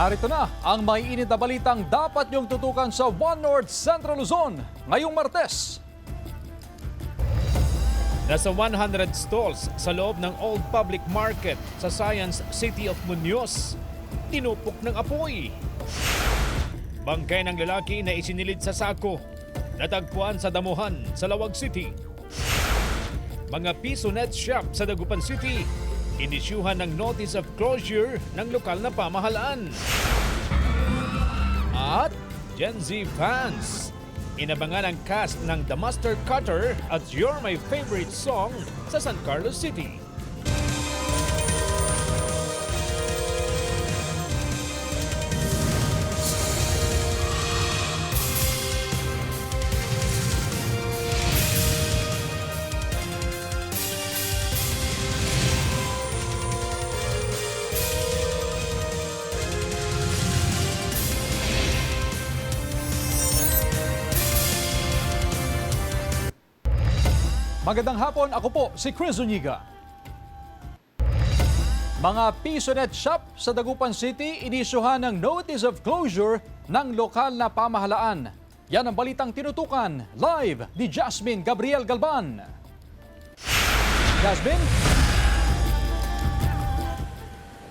Narito na ang maiinit na balitang dapat niyong tutukan sa One North Central Luzon ngayong Martes. Nasa 100 stalls sa loob ng Old Public Market sa Science City of Muñoz, tinupok ng apoy. Bangkay ng lalaki na isinilid sa sako, natagpuan sa damuhan sa Lawag City. Mga piso net shop sa Dagupan City, inisyuhan ng notice of closure ng lokal na pamahalaan. At Gen Z fans, inabangan ang cast ng The Master Cutter at You're My Favorite Song sa San Carlos City. Magandang hapon, ako po si Chris Zuniga. Mga piso net shop sa Dagupan City inisyuhan ng notice of closure ng lokal na pamahalaan. Yan ang balitang tinutukan live ni Jasmine Gabriel Galban. Jasmine?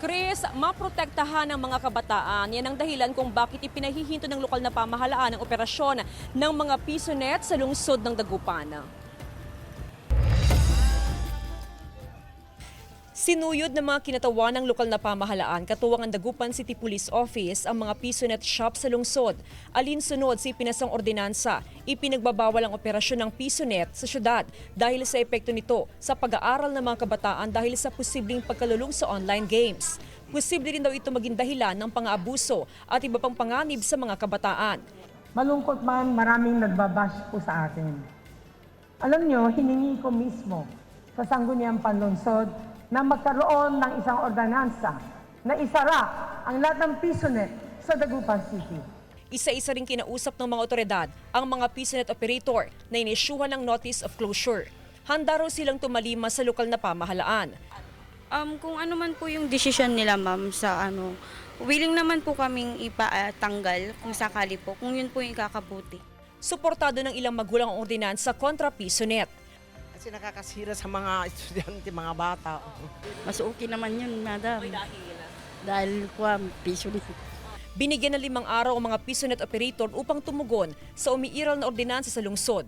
Chris, maprotektahan ng mga kabataan. Yan ang dahilan kung bakit ipinahihinto ng lokal na pamahalaan ang operasyon ng mga piso net sa lungsod ng Dagupan. Sinuyod ng mga kinatawan ng lokal na pamahalaan katuwang ang Dagupan City Police Office ang mga piso net shop sa lungsod. Alinsunod sa ipinasang ordinansa, ipinagbabawal ang operasyon ng piso net sa syudad dahil sa epekto nito sa pag-aaral ng mga kabataan dahil sa posibleng pagkalulong sa online games. Posible rin daw ito maging dahilan ng pang-aabuso at iba pang panganib sa mga kabataan. Malungkot man, maraming nagbabash po sa atin. Alam nyo, hiningi ko mismo sa Sangguniang Panlungsod na magkaroon ng isang ordinansa na isara ang lahat ng PisoNet sa Dagupan City. Isa-isa rin kinausap ng mga otoridad ang mga PisoNet operator na inisyuhan ng notice of closure. Handa raw silang tumalima sa lokal na pamahalaan. Kung ano man po yung desisyon nila ma'am sa willing naman po kaming ipatanggal kung sakali po, kung yun po yung kakabuti. Suportado ng ilang magulang ang ordinansa kontra PisoNet. Kasi nakakasira sa mga estudyante, mga bata. Mas okay naman yun, madam. Dahil piso nito. Binigyan ng 5 araw ang mga PisoNet operator upang tumugon sa umiiral na ordinansa sa lungsod.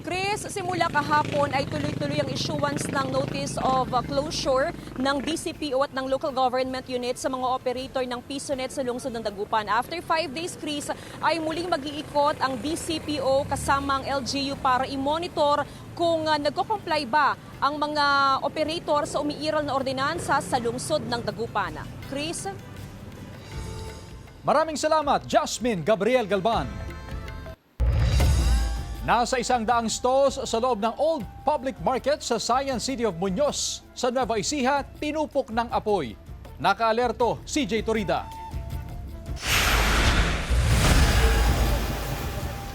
Chris, simula kahapon ay tuloy-tuloy ang issuance ng notice of closure ng DCPO at ng local government unit sa mga operator ng PisoNet sa lungsod ng Dagupan. After 5 days, Chris, ay muling mag-iikot ang DCPO kasama ang LGU para i-monitor kung nagko-comply ba ang mga operator sa umiiral na ordinansa sa lungsod ng Dagupan. Chris? Maraming salamat, Jasmine Gabriel Galban. Nasa 100 stalls sa loob ng Old Public Market sa Science City of Muñoz sa Nueva Ecija, tinupok ng apoy. Nakaalerto, CJ Torida.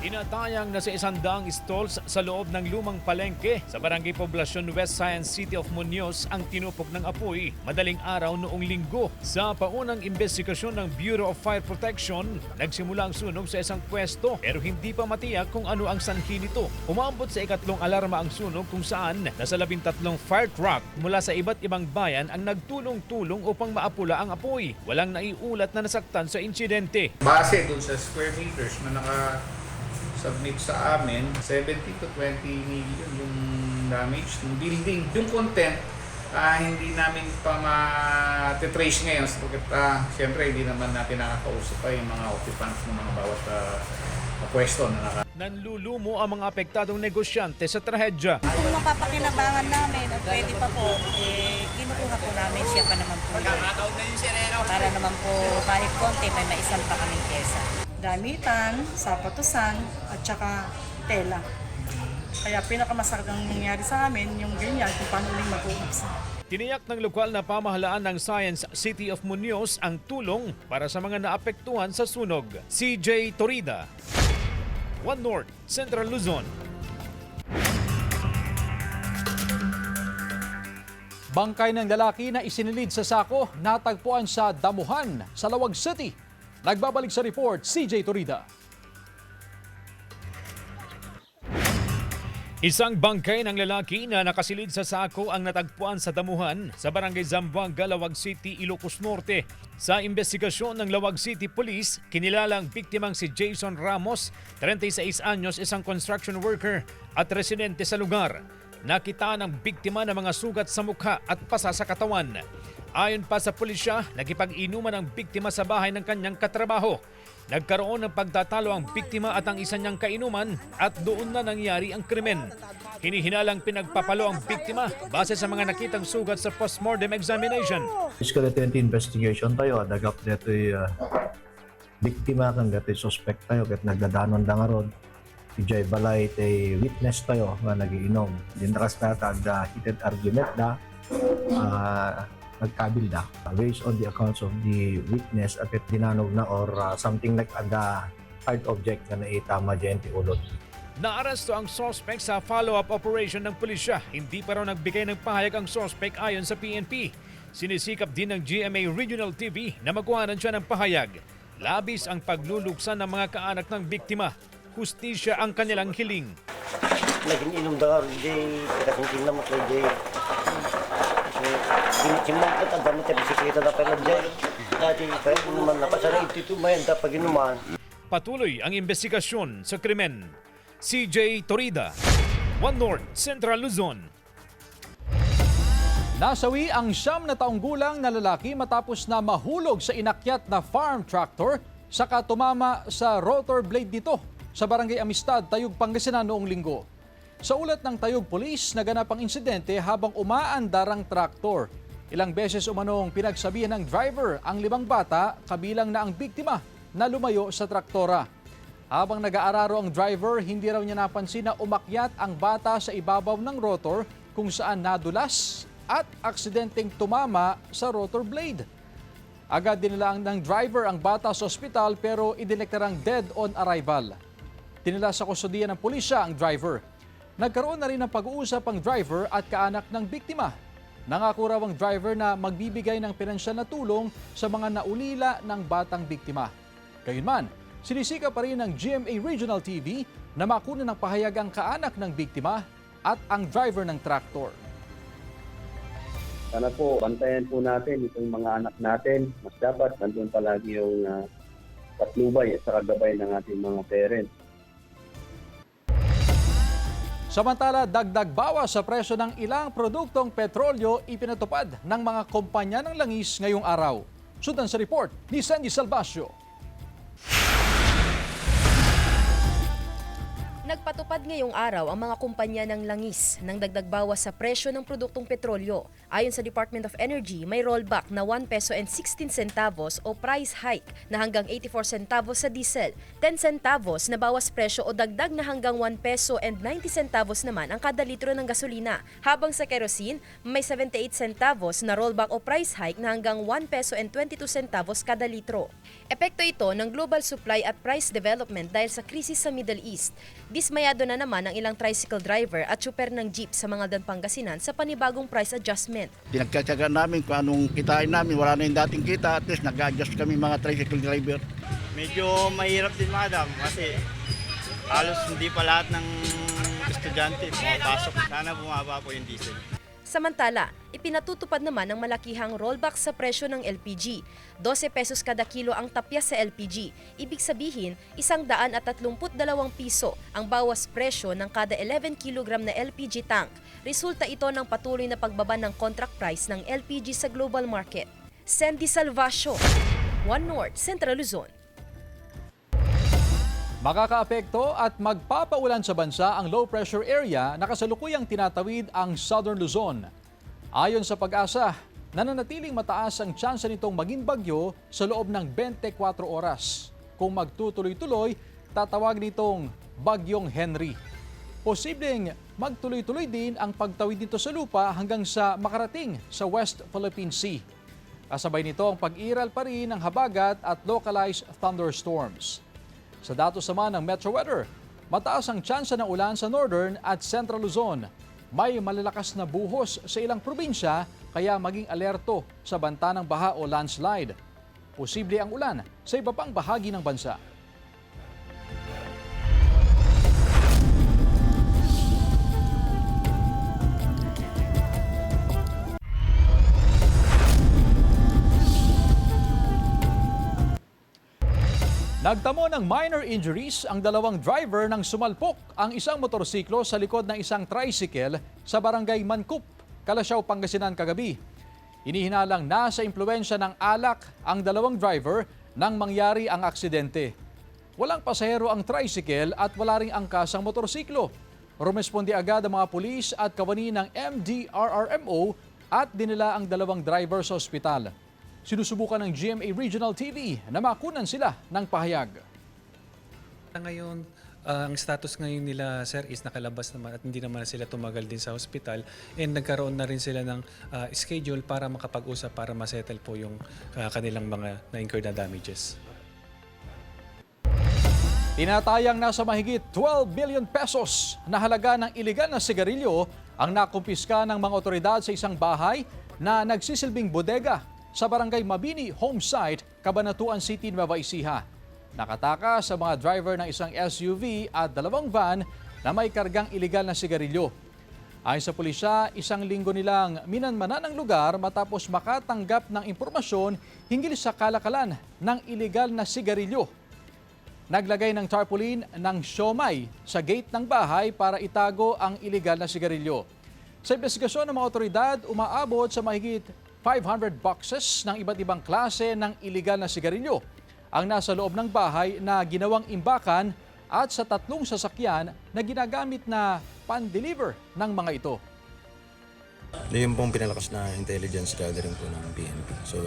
Tinatayang nasa 100 stalls sa loob ng lumang palengke sa Barangay Poblacion West Science City of Muñoz ang tinupok ng apoy madaling araw noong Linggo. Sa paunang investigasyon ng Bureau of Fire Protection, nagsimula ang sunog sa isang pwesto pero hindi pa matiyak kung ano ang sanhi nito. Umabot sa ikatlong alarma ang sunog kung saan nasa 13 fire truck mula sa iba't ibang bayan ang nagtulong-tulong upang maapula ang apoy. Walang naiulat na nasaktan sa insidente. Base dun sa square meters na naka-submit sa amin, 70 to 20 million yung damage ng building. Yung content, hindi namin pa ma-trace ngayon sapagkat siyempre hindi naman natin nakakausap pa yung mga occupants ng mga bawat pwesto na naka. Nanlulumo ang mga apektadong negosyante sa trahedya. Kung mapapakinabangan namin at pwede pa po, kinukuha po namin siya pa naman po. Para naman po kahit konti may maisan pa kaming pyesa. Damitan, sapatusan, at saka tela. Kaya pinakamasakang nangyari sa amin yung ganyan kung paano uling mag-uupsa. Tiniyak ng lokal na pamahalaan ng Science City of Muñoz ang tulong para sa mga naapektuhan sa sunog. CJ Torida, One North Central Luzon. Bangkay ng lalaki na isinilid sa sako natagpuan sa Damuhan sa Lawag City. Nagbabalik sa report, CJ Torida. Isang bangkay ng lalaki na nakasilid sa sako ang natagpuan sa Damuhan sa barangay Zamboanga, Lawag City, Ilocos Norte. Sa investigasyon ng Lawag City Police, kinilalang biktimang si Jason Ramos, 36 anyos, isang construction worker at residente sa lugar. Nakita ng biktima ng mga sugat sa mukha at pasa sa katawan. Ayon pa sa pulisya, nakipag-inuman ang biktima sa bahay ng kanyang katrabaho. Nagkaroon ng pagtatalo ang biktima at ang isa niyang kainuman at doon na nangyari ang krimen. Hinihinalang pinagpapalo ang biktima base sa mga nakitang sugat sa postmortem examination. Skeleton investigation tayo, dagap deto'y biktima kang deto'y suspect tayo kat nagdadanon da nga rod. Ijay balay tay witness tayo nga nagiinom. Dinrakas na tagda heated argument da. Nagkabilda based on the accounts of the witness at dinanog na or something like the hard object na naitama dyan ti ulod. Naaresto ang suspect sa follow-up operation ng pulisya. Hindi pa raw nagbigay ng pahayag ang suspect ayon sa PNP. Sinisikap din ng GMA Regional TV na magkuhanan siya ng pahayag. Labis ang pagluluksan ng mga kaanak ng biktima. Hustisya ang kanilang hiling. Nag-inom da nga rin, kasingkin na matay day. Simang ko tanda mo tayo bisikleta na pala dyan. Dati kaya naman napasara ito mayan da pag inuman. Patuloy ang investigasyon sa krimen. CJ Torida, One North, Central Luzon. Nasawi ang 9 na taong gulang na lalaki matapos na mahulog sa inakyat na farm tractor saka tumama sa rotor blade nito sa Barangay Amistad, Tayug, Pangasinan noong linggo. Sa ulat ng Tayug Police, naganap ang insidente habang umaandar ang traktor. Ilang beses umanong pinagsabihan ng driver ang 5 bata, kabilang na ang biktima, na lumayo sa traktora. Habang nag-aararo ang driver, hindi raw niya napansin na umakyat ang bata sa ibabaw ng rotor kung saan nadulas at aksidenteng tumama sa rotor blade. Agad dinilaan ng driver ang bata sa ospital pero idineklarang dead on arrival. Dinala sa kustodiya ng pulisya ang driver. Nagkaroon na rin ng pag-uusap ang driver at kaanak ng biktima. Nangako raw ang driver na magbibigay ng pinansyal na tulong sa mga naulila ng batang biktima. Gayunman, sinisika pa rin ng GMA Regional TV na makunin ng pahayag ang kaanak ng biktima at ang driver ng traktor. Sana po, bantayan po natin itong mga anak natin. Mas dapat nandun palagi yung patnubay at gabay ng ating mga parents. Samantala, dagdag bawas sa presyo ng ilang produktong petrolyo ipinatupad ng mga kumpanya ng langis ngayong araw. Sundan sa report ni Sandy Salvacio. Nagpatupad ngayong araw ang mga kumpanya ng langis ng dagdag bawas sa presyo ng produktong petrolyo. Ayon sa Department of Energy, may rollback na 1 peso and 16 centavos o price hike na hanggang 84 centavos sa diesel, 10 centavos na bawas presyo o dagdag na hanggang 1 peso and 90 centavos naman ang kada litro ng gasolina. Habang sa kerosene, may 78 centavos na rollback o price hike na hanggang 1 peso and 22 centavos kada litro. Epekto ito ng global supply at price development dahil sa krisis sa Middle East. Dismayado na naman ang ilang tricycle driver at tsuper ng jeep sa Mangaldan, Pangasinan sa panibagong price adjustment. Pinagtsatsagaan namin kung anong kitain namin, wala na yung dating kita, at least nag-adjust kami mga tricycle driver. Medyo mahirap din madam kasi halos hindi pa lahat ng estudyante pumapasok. Sana bumaba po yung diesel. Samantala, ipinatutupad naman ang malakihang rollback sa presyo ng LPG. 12 pesos kada kilo ang tapya sa LPG. Ibig sabihin, 132 piso ang bawas presyo ng kada 11 kilogram na LPG tank. Resulta ito ng patuloy na pagbaba ng contract price ng LPG sa global market. Sandy Salvacio, One North, Central Luzon. Makakaapekto at magpapaulan sa bansa ang low pressure area na kasalukuyang tinatawid ang Southern Luzon. Ayon sa Pag-asa, nananatiling mataas ang tsansa nitong maging bagyo sa loob ng 24 oras. Kung magtutuloy-tuloy, tatawag nitong Bagyong Henry. Posibleng magtuloy-tuloy din ang pagtawid nito sa lupa hanggang sa makarating sa West Philippine Sea. Kasabay nito ang pag-iral pa rin ng habagat at localized thunderstorms. Sa datos naman ng Metro Weather, mataas ang tsansa ng ulan sa Northern at Central Luzon. May malalakas na buhos sa ilang probinsya kaya maging alerto sa banta ng baha o landslide. Posible ang ulan sa iba pang bahagi ng bansa. Nagtamo ng minor injuries ang dalawang driver nang sumalpok ang isang motorsiklo sa likod ng isang tricycle sa barangay Mancup, Calasiao, Pangasinan kagabi. Inihinalang nasa impluwensya ng alak ang dalawang driver nang mangyari ang aksidente. Walang pasahero ang tricycle at wala ring angkas ang motorsiklo. Rumesponde agad ang mga pulis at kawani ng MDRRMO at dinala ang dalawang driver sa ospital. Sinusubukan ng GMA Regional TV na makunan sila ng pahayag. Ngayon, ang status ngayon nila, sir, is nakalabas naman at hindi naman sila tumagal din sa hospital, and nagkaroon na rin sila ng schedule para makapag-usap para masettle po yung kanilang mga na-incurred na damages. Tinatayang nasa mahigit 12 billion pesos na halaga ng iligal na sigarilyo ang nakumpiska ng mga otoridad sa isang bahay na nagsisilbing bodega sa barangay Mabini Home Site, Cabanatuan City, Nueva Ecija. Nakataka sa mga driver ng isang SUV at dalawang van na may kargang iligal na sigarilyo. Ayon sa pulisya, isang linggo nilang minanmanan ang lugar matapos makatanggap ng impormasyon hinggil sa kalakalan ng iligal na sigarilyo. Naglagay ng tarpaulin ng siomay sa gate ng bahay para itago ang iligal na sigarilyo. Sa investigasyon ng mga otoridad, umaabot sa mahigit 500 boxes ng iba't ibang klase ng iligal na sigarilyo ang nasa loob ng bahay na ginawang imbakan at sa 3 sasakyan na ginagamit na pan-deliver ng mga ito. Yun pong pinalakas na intelligence gathering po ng PNP. So,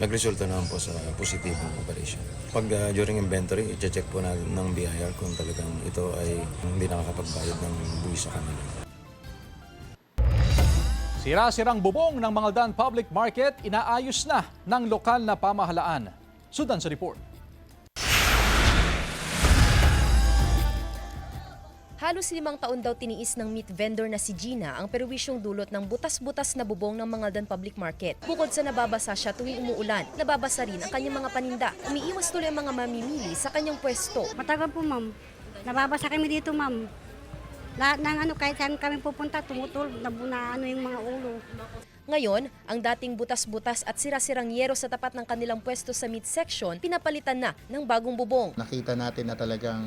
nagresulta naman po sa positibong operation. Pag during inventory, i-check po natin ng BIR kung talagang ito ay hindi nakakapagbayad ng buwis sa kanila. Sira-sirang bubong ng Mangaldan Public Market inaayos na ng lokal na pamahalaan. Sundan sa report. Halos 5 taon daw tiniis ng meat vendor na si Gina ang perwisyong dulot ng butas-butas na bubong ng Mangaldan Public Market. Bukod sa nababasa siya tuwing umuulan, nababasa rin ang kanyang mga paninda. Umiiwas tuloy ang mga mamimili sa kanyang pwesto. Matagal po, ma'am. Nababasa kami dito, ma'am. Lahat ng kahit saan kami pupunta, tumutulog na yung mga ulo. Ngayon, ang dating butas-butas at sira-sirang yero sa tapat ng kanilang pwesto sa meat section, pinapalitan na ng bagong bubong. Nakita natin na talagang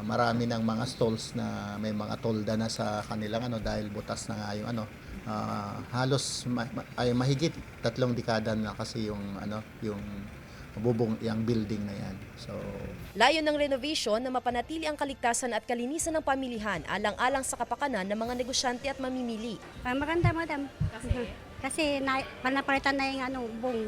marami ng mga stalls na may mga tolda na sa kanilang dahil butas na nga yung halos ay mahigit 3 dekada na kasi yung bubong yung building na yan. So, layon ng renovation na mapanatili ang kaligtasan at kalinisan ng pamilihan alang-alang sa kapakanan ng mga negosyante at mamimili. Maganda, madam. Kasi napalitan na yung bubong.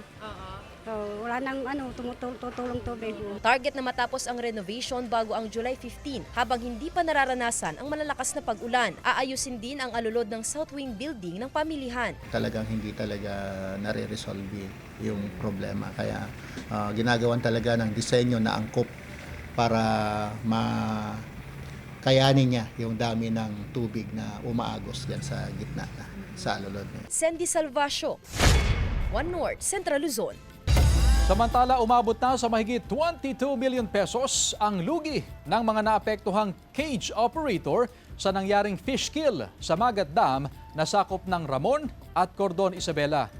So, wala nang tumutulong tubig. Target na matapos ang renovation bago ang July 15 habang hindi pa nararanasan ang malalakas na pag-ulan. Aayusin din ang alulod ng South Wing building ng pamilihan. talagang hindi talaga nare-resolve yung problema. Kaya ginagawan talaga ng disenyo na angkop para makayanin niya yung dami ng tubig na umaagos dyan sa gitna sa alulod. Sandy Salvacio, One North, Central Luzon. Samantala, umabot na sa mahigit 22 million pesos ang lugi ng mga naapektuhang cage operator sa nangyaring fish kill sa Magat Dam na sakop ng Ramon at Cordon, Isabela.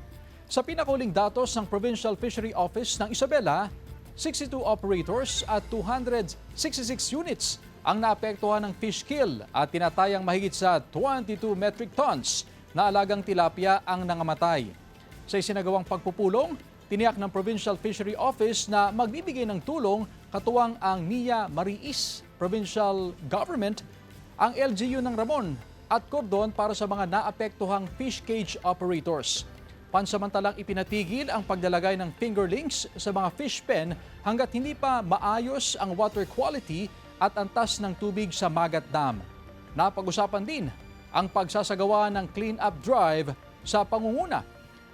Sa pinakuling datos ng Provincial Fishery Office ng Isabela, 62 operators at 266 units ang naapektuhan ng fish kill at tinatayang mahigit sa 22 metric tons na alagang tilapia ang nangamatay. Sa isinagawang pagpupulong, tiniyak ng Provincial Fishery Office na magbibigay ng tulong katuwang ang Mia Mariis Provincial Government, ang LGU ng Ramon at Cordon para sa mga naapektuhang fish cage operators. Pansamantalang ipinatigil ang paglalagay ng fingerlings sa mga fish pen hanggat hindi pa maayos ang water quality at antas ng tubig sa Magat Dam. Napag-usapan din ang pagsasagawa ng clean-up drive sa pangunguna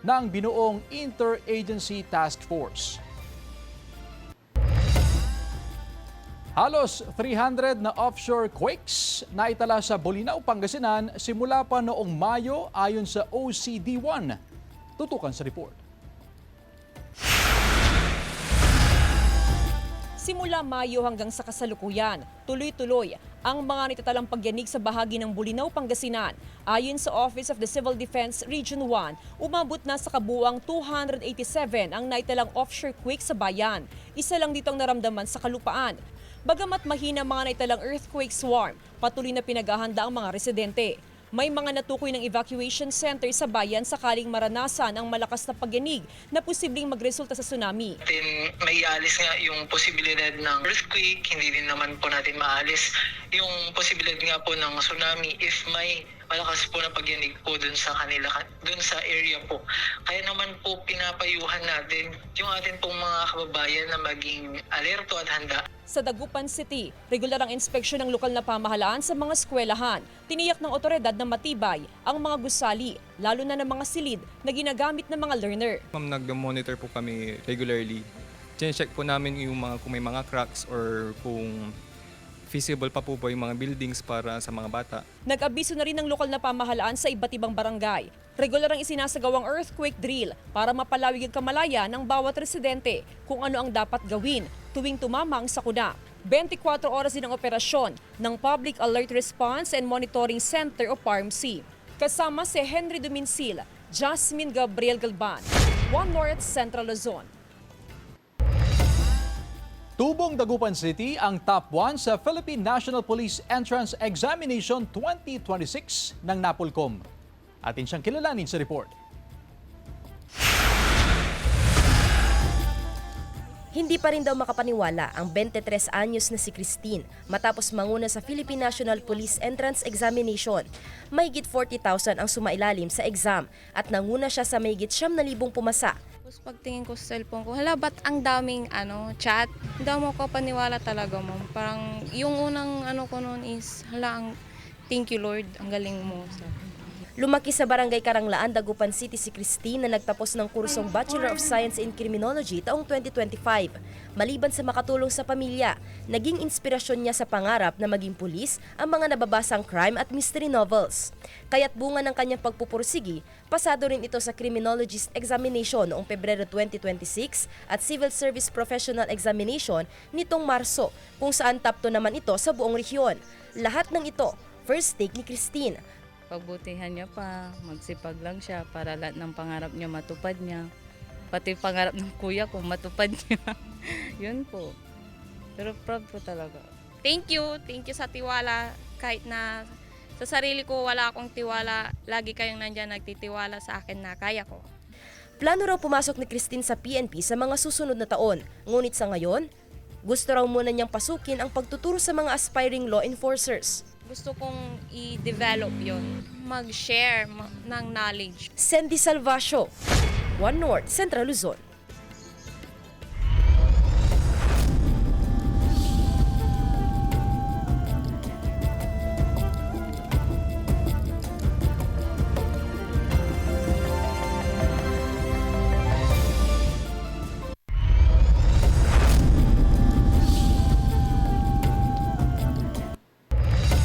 ng binuong Interagency Task Force. Halos 300 na offshore quakes na itala sa Bolinao, Pangasinan simula pa noong Mayo ayon sa OCD1. Tutukan sa report. Simula Mayo hanggang sa kasalukuyan, tuloy-tuloy ang mga nitatalang pagyanig sa bahagi ng Bulinaw, Pangasinan. Ayon sa Office of the Civil Defense Region 1, umabot na sa kabuuang 287 ang naitalang offshore quake sa bayan. Isa lang ditong naramdaman sa kalupaan. Bagamat mahina mga naitalang earthquake swarm, patuloy na pinaghahanda ang mga residente. May mga natukoy ng evacuation center sa bayan sakaling maranasan ang malakas na pagyanig na posibleng magresulta sa tsunami. May ialis nga yung posibilidad ng earthquake, hindi din naman po natin maalis yung posibilidad nga po ng tsunami if may malakas po na pagyanig po dun sa kanila, dun sa area po. Kaya naman po pinapayuhan natin yung atin pong mga kababayan na maging alerto at handa. Sa Dagupan City, regular ang inspeksyon ng lokal na pamahalaan sa mga eskwelahan. Tiniyak ng otoridad na matibay ang mga gusali, lalo na ng mga silid na ginagamit ng mga learner. Ma'am, nag-monitor po kami regularly. Check po namin yung mga, kung may mga cracks or kung feasible pa po ba yung mga buildings para sa mga bata. Nag-abiso na rin ng lokal na pamahalaan sa iba't ibang barangay. Regular ang isinasagawang earthquake drill para mapalawig ang kamalaya ng bawat residente kung ano ang dapat gawin tuwing tumama ang sakuna. 24 oras din ang operasyon ng Public Alert Response and Monitoring Center o PARMC. Kasama si Henry Dumincil, Jasmine Gabriel Galban, One North Central Luzon. Tubong Dagupan City ang top 1 sa Philippine National Police Entrance Examination 2026 ng NAPOLCOM. Atin siyang kilalanin sa report. Hindi pa rin daw makapaniwala ang 23 anyos na si Christine matapos manguna sa Philippine National Police Entrance Examination. Mahigit 40,000 ang sumailalim sa exam at nanguna siya sa mahigit 9,000 pumasa. Tapos pagtingin ko sa cellphone ko, hala ba't ang daming chat? Hindi mo ko paniwala talaga, ma'am. Parang yung unang ko noon is, hala, thank you Lord, ang galing mo. Lumaki sa Barangay Karanglaan, Dagupan City si Christine na nagtapos ng kursong Bachelor of Science in Criminology taong 2025. Maliban sa makatulong sa pamilya, naging inspirasyon niya sa pangarap na maging pulis ang mga nababasang crime at mystery novels. Kaya't bunga ng kanyang pagpupursigi, pasado rin ito sa Criminologist Examination noong Pebrero 2026 at Civil Service Professional Examination nitong Marso, kung saan top 2 naman ito sa buong rehiyon. Lahat ng ito, first take ni Christine. Pagbutihan niya pa, magsipag lang siya para lahat ng pangarap niya matupad niya. Pati pangarap ng kuya ko matupad niya. Yun po. Pero proud po talaga. Thank you sa tiwala. Kahit na sa sarili ko wala akong tiwala, lagi kayong nandyan nagtitiwala sa akin na kaya ko. Plano raw pumasok ni Christine sa PNP sa mga susunod na taon. Ngunit sa ngayon, gusto raw muna niyang pasukin ang pagtuturo sa mga aspiring law enforcers. Gusto kong i-develop yon, mag-share ng knowledge. Sandy Salvacio, One North, Central Luzon.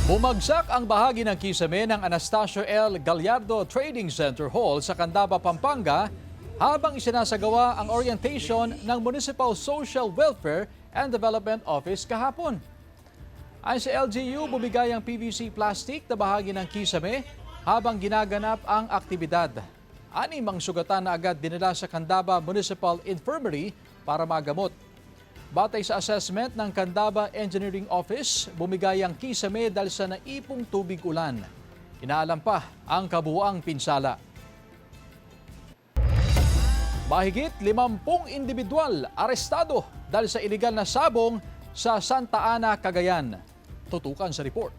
Bumagsak ang bahagi ng kisame ng Anastasio L. Gallardo Trading Center Hall sa Candaba, Pampanga habang isinasagawa ang orientation ng Municipal Social Welfare and Development Office kahapon. Ayon sa LGU, bumigay ang PVC plastic na bahagi ng kisame habang ginaganap ang aktibidad. 6 ang sugatan na agad dinala sa Candaba Municipal Infirmary para magamot. Batay sa assessment ng Candaba Engineering Office, bumigay ang kisame dahil sa naipong tubig ulan. Inaalam pa ang kabuuang pinsala. Mahigit 50 individual arestado dahil sa iligal na sabong sa Santa Ana, Cagayan. Tutukan sa report.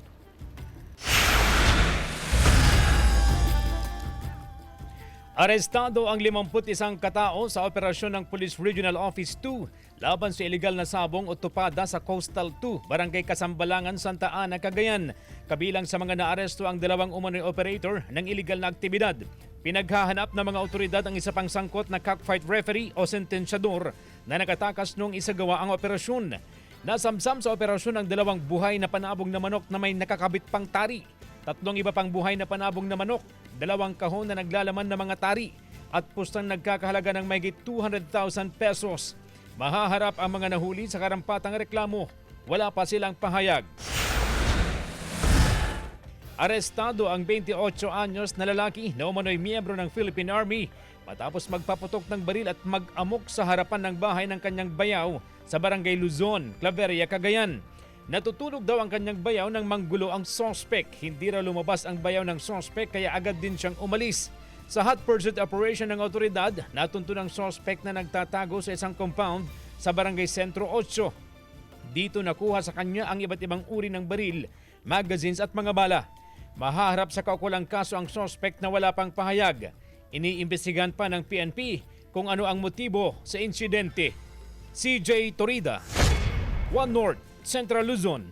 Arestado ang 51 katao sa operasyon ng Police Regional Office 2 laban sa iligal na sabong o tupada sa Coastal 2, Barangay Kasambalangan, Santa Ana, Cagayan. Kabilang sa mga naaresto ang 2 umano'y operator ng iligal na aktibidad. Pinaghahanap ng mga otoridad ang isa pang sangkot na cockfight referee o sentensyador na nakatakas noong isagawa ang operasyon. Nasamsam sa operasyon ang 2 buhay na panabong na manok na may nakakabit pang tari. 3 iba pang buhay na panabong na manok, 2 kahon na naglalaman ng mga tari at pustang nagkakahalaga ng mahigit 200,000 pesos. Mahaharap ang mga nahuli sa karampatang reklamo. Wala pa silang pahayag. Arestado ang 28 anyos na lalaki na umano'y miyembro ng Philippine Army matapos magpaputok ng baril at mag-amok sa harapan ng bahay ng kanyang bayaw sa Barangay Luzon, Claveria, Cagayan. Natutulog daw ang kanyang bayaw nang manggulo ang sospek. Hindi raw lumabas ang bayaw ng sospek kaya agad din siyang umalis. Sa hot pursuit operation ng otoridad, natunto ng sospek na nagtatago sa isang compound sa Barangay Sentro 8. Dito nakuha sa kanya ang iba't ibang uri ng baril, magazines at mga bala. Mahaharap sa kaukulang kaso ang sospek na wala pang pahayag. Iniimbestigahan pa ng PNP kung ano ang motibo sa insidente. CJ Torida, One North, Central Luzon.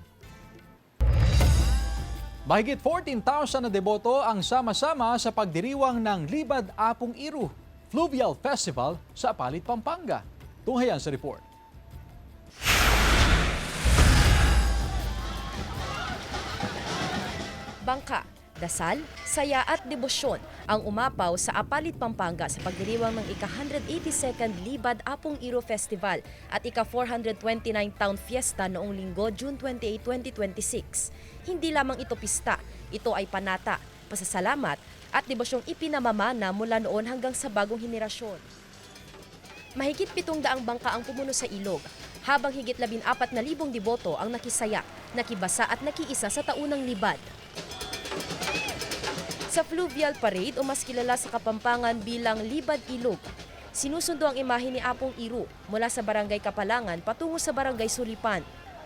Mahigit 14,000 na deboto ang sama-sama sa pagdiriwang ng Libad Apong Iru Fluvial Festival sa Apalit, Pampanga. Tunghayan sa report. Bangka, dasal, saya at debosyon ang umapaw sa Apalit, Pampanga sa pagdiriwang ng ika-182nd Libad Apong Iru Festival at ika-429 Town Fiesta noong Linggo, June 28, 2026. Hindi lamang ito pista, ito ay panata, pasasalamat at debosyong ipinamamana mula noon hanggang sa bagong henerasyon. Mahigit 700 bangka ang pumuno sa ilog, habang higit 14,000 deboto ang nakisaya, nakibasa at nakiisa sa taunang libad. Sa Fluvial Parade o mas kilala sa Kapampangan bilang Libad Ilog, sinusundo ang imahe ni Apong Iru mula sa Barangay Kapalangan patungo sa Barangay Sulipan.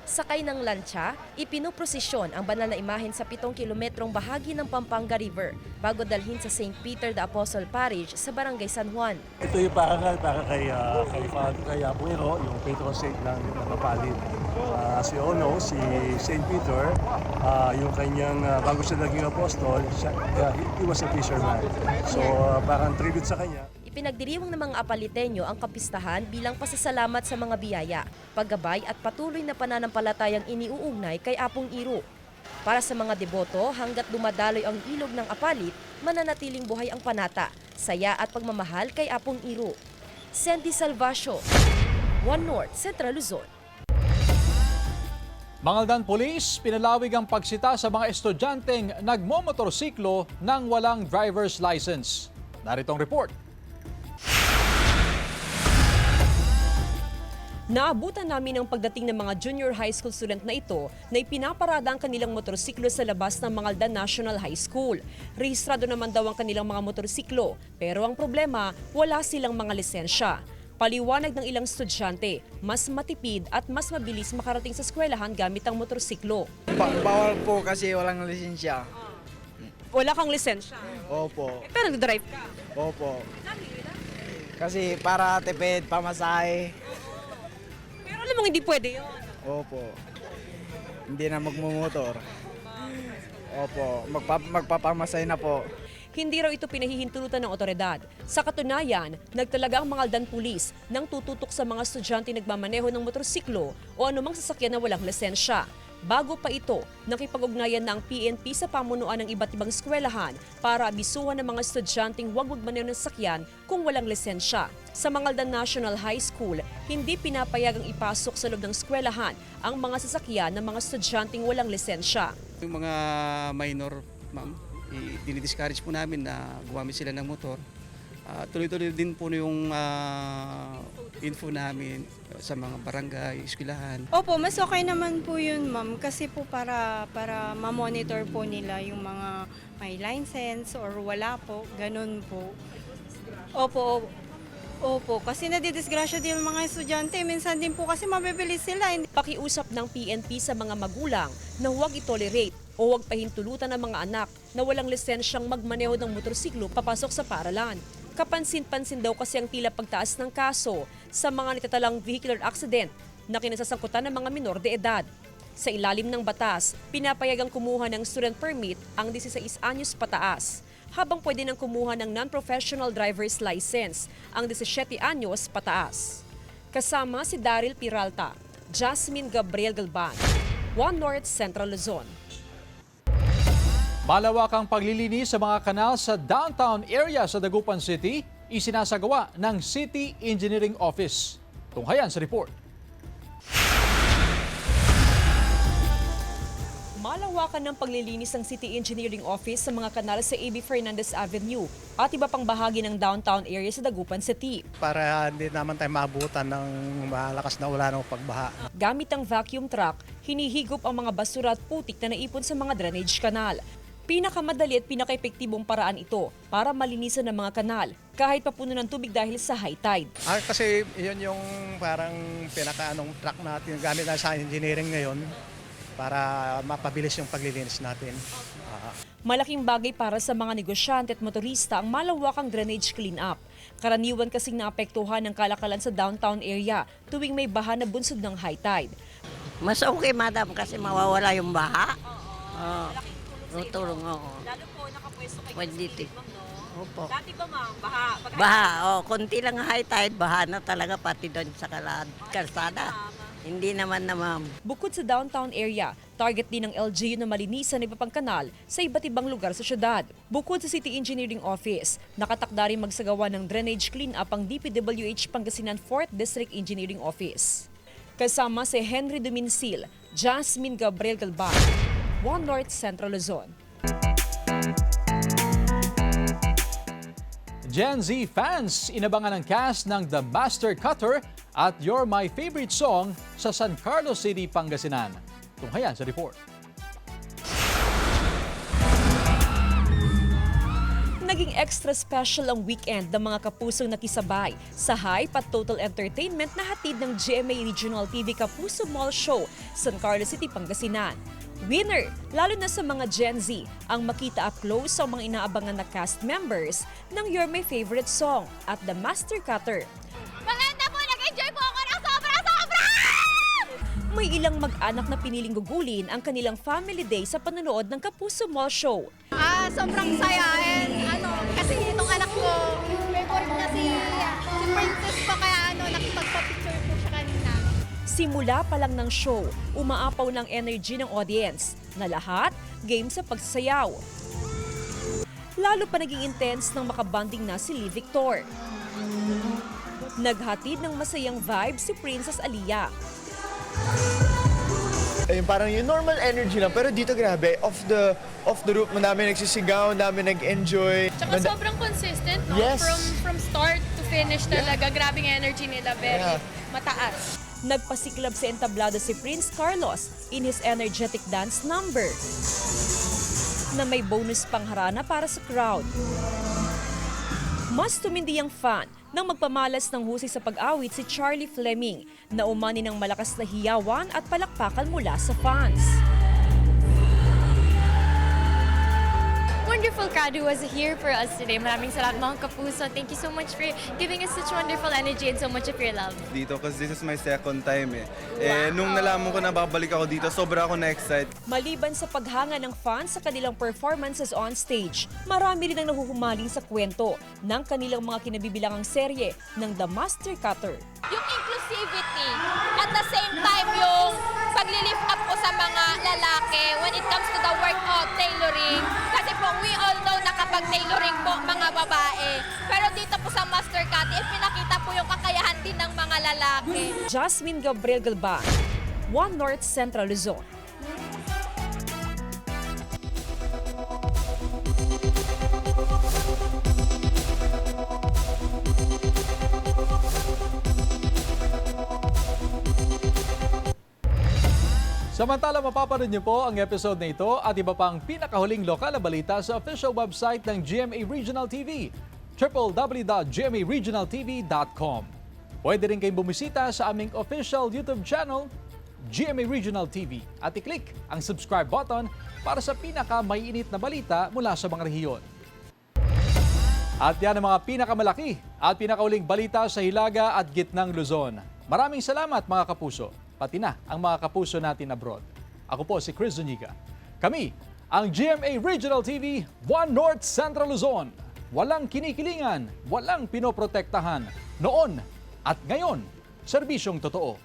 Sakay ng lancha, ipinuprosesyon ang banal na imahen sa 7 kilometrong bahagi ng Pampanga River bago dalhin sa St. Peter the Apostle Parish sa Barangay San Juan. Ito yung parangal para kay Apong Iru, yung patron saint ng Apalit. As you all know, si St. Peter, yung kanyang bago siya naging apostol, he was a fisherman. So parang tribute sa kanya. Ipinagdiriwang ng mga Apaliteño ang kapistahan bilang pasasalamat sa mga biyaya, paggabay at patuloy na pananampalatayang iniuugnay kay Apong Iru. Para sa mga deboto, hanggat dumadaloy ang ilog ng Apalit, mananatiling buhay ang panata, saya at pagmamahal kay Apong Iru. Sandy Salvacio, One North, Central Luzon. Mangaldan Police, pinalawig ang pagsita sa mga estudyanteng nagmomotorsiklo nang walang driver's license. Narito ang report. Naabutan namin ang pagdating ng mga junior high school student na ito na ipinaparada ang kanilang motorsiklo sa labas ng Mangaldan National High School. Rehistrado naman daw ang kanilang mga motorsiklo, pero ang problema, wala silang mga lisensya. Paliwanag ng ilang estudyante, mas matipid at mas mabilis makarating sa eskwelahan gamit ang motorsiklo. Bawal po kasi walang lisensya. Wala kang lisensya? Opo. Pero nag-drive ka? Opo. Kasi para tipid, pamasahe. Pero alam mo hindi pwede yun. Opo. Hindi na magmumotor. Opo. Magpapamasay na po. Hindi raw ito pinahihintulutan ng otoridad. Sa katunayan, nagtalaga ang Mangaldan Police nang tututok sa mga estudyante nagmamaneho ng motorsiklo o anumang sasakyan na walang lisensya. Bago pa ito, nakipag-ugnayan ng PNP sa pamunuan ng iba't ibang eskwelahan para abisuhan ng mga estudyanteng huwag magmaneho ng sasakyan kung walang lisensya. Sa Mangaldan National High School, hindi pinapayagang ipasok sa loob ng eskwelahan ang mga sasakyan ng mga estudyanteng walang lisensya. Yung mga minor, ma'am, dinidiscourage po namin na gumamit sila ng motor. Tuloy-tuloy din po yung info namin sa mga barangay, eskwelahan. Opo, mas okay naman po yun, ma'am, kasi po para ma-monitor po nila yung mga may license or wala po, ganun po. Opo, kasi nadidisgrasya din yung mga estudyante. Minsan din po kasi mabibilis sila. Pakiusap ng PNP sa mga magulang na huwag itolerate o huwag pahintulutan ng mga anak na walang lisensyang magmaneho ng motorsiklo papasok sa paaralan. Kapansin-pansin daw kasi ang tila pagtaas ng kaso sa mga natatalang vehicular accident na kinasasangkutan ng mga minor de edad. Sa ilalim ng batas, pinapayagang kumuha ng student permit ang 16 anyos pataas, habang pwede nang kumuha ng non-professional driver's license ang 17 anyos pataas. Kasama si Daryl Piralta, Jasmine Gabriel Galban, One North, Central Luzon. Malawakang paglilinis sa mga kanal sa downtown area sa Dagupan City isinasagawa ng City Engineering Office. Tunghayan sa report. Malawakan ng paglilinis ng City Engineering Office sa mga kanal sa A.B. Fernandez Avenue at iba pang bahagi ng downtown area sa Dagupan City. Para hindi naman tayo maabutan ng malakas na ulan o pagbaha. Gamit ang vacuum truck, hinihigop ang mga basura at putik na naipon sa mga drainage kanal. Pinakamadali at pinaka-epektibong paraan ito para malinisan ng mga kanal kahit papuno ng tubig dahil sa high tide. Kasi yun yung parang pinaka-anong truck natin gamit na sa engineering ngayon para mapabilis yung paglilinis natin. Malaking bagay para sa mga negosyante at motorista ang malawakang drainage clean-up. Karaniwan kasing naapektuhan ng kalakalan sa downtown area tuwing may baha na bunsod ng high tide. Mas okay, madam, kasi mawawala yung baha. Tulong, oo. Lalo po nakapwesto kayo Pwede dito. Opo. Dati ba ma'am, baha? Baha, konti lang high tide, baha na talaga pati doon sa kalsada. Hindi naman na ma'am. Bukod sa downtown area, target din ng LGU na malinisan iba pang kanal sa iba't ibang lugar sa syudad. Bukod sa City Engineering Office, nakatakda rin magsagawa ng drainage clean-up ang DPWH Pangasinan 4th District Engineering Office. Kasama si Henry Duminsil, Jasmine Gabriel Galban, One North Central Luzon. Gen Z fans, inabangan ng cast ng The Master Cutter at You're My Favorite Song sa San Carlos City, Pangasinan. Tunghayan sa report. Naging extra special ang weekend ng mga kapusong nakisabay sa hype at total entertainment na hatid ng GMA Regional TV Kapuso Mall Show, San Carlos City, Pangasinan. Winner, lalo na sa mga Gen Z, ang makita up close ang mga inaabangan na cast members ng You're My Favorite Song at The Master Cutter. Maganda po, nag-enjoy po ako ng sobra-sobra! May ilang mag-anak na piniling gugulin ang kanilang family day sa panonood ng Kapuso Mall Show. Sobrang saya and kasi itong anak ko, favorite niya si Princess pa kaya nakipagpa-picture po siya kanina. Simula pa lang ng show, umaapaw ng energy ng audience na lahat game sa pagsasayaw. Lalo pa naging intense nang makabanding na si Lee Victor. Naghatid ng masayang vibe si Princess Aliyah. Parang yung normal energy lang, pero dito grabe, off the roof, namin nagsisigaw, namin nag-enjoy. Tsaka sobrang consistent, no? Yes. From start to finish talaga, grabing energy nila, very mataas. Nagpasiklab sa entablado si Prince Carlos in his energetic dance number na may bonus pangharana para sa crowd. Mas tumindi ang fan nang magpamalas ng husay sa pag-awit si Charlie Fleming na umani ng malakas na hiyawan at palakpakan mula sa fans. Wonderful crowd who was here for us today. Maraming salamat mga kapuso. Thank you so much for giving us such wonderful energy and so much of your love. Dito kasi this is my second time nung nalaman ko na babalik ako dito, sobra ako na-excite. Maliban sa paghanga ng fans sa kanilang performances on stage, marami rin ang nahuhumaling sa kwento ng kanilang mga kinabibilangang serye ng The Master Cutter. Yung inclusivity, at the same time yung pag-lift up ko sa mga lalaki when it comes to the work of tailoring. Kasi po, we all know na kapag tailoring po mga babae. Pero dito po sa Master Cut, pinakita po yung kakayahan din ng mga lalaki. Jasmine Gabriel Galban, One North Central Luzon. Samantala, mapapanood niyo po ang episode na ito at iba pang pinakahuling lokal na balita sa official website ng GMA Regional TV, www.gmaregionaltv.com. Pwede rin kayong bumisita sa aming official YouTube channel, GMA Regional TV, at i-click ang subscribe button para sa pinaka-maiinit na balita mula sa mga rehiyon. At yan ang mga pinakamalaki at pinakauling balita sa Hilaga at Gitnang Luzon. Maraming salamat mga kapuso, pati na ang mga kapuso natin abroad. Ako po si Chris Zuniga. Kami, ang GMA Regional TV, One North Central Luzon. Walang kinikilingan, walang pinoprotektahan. Noon at ngayon, serbisyong totoo.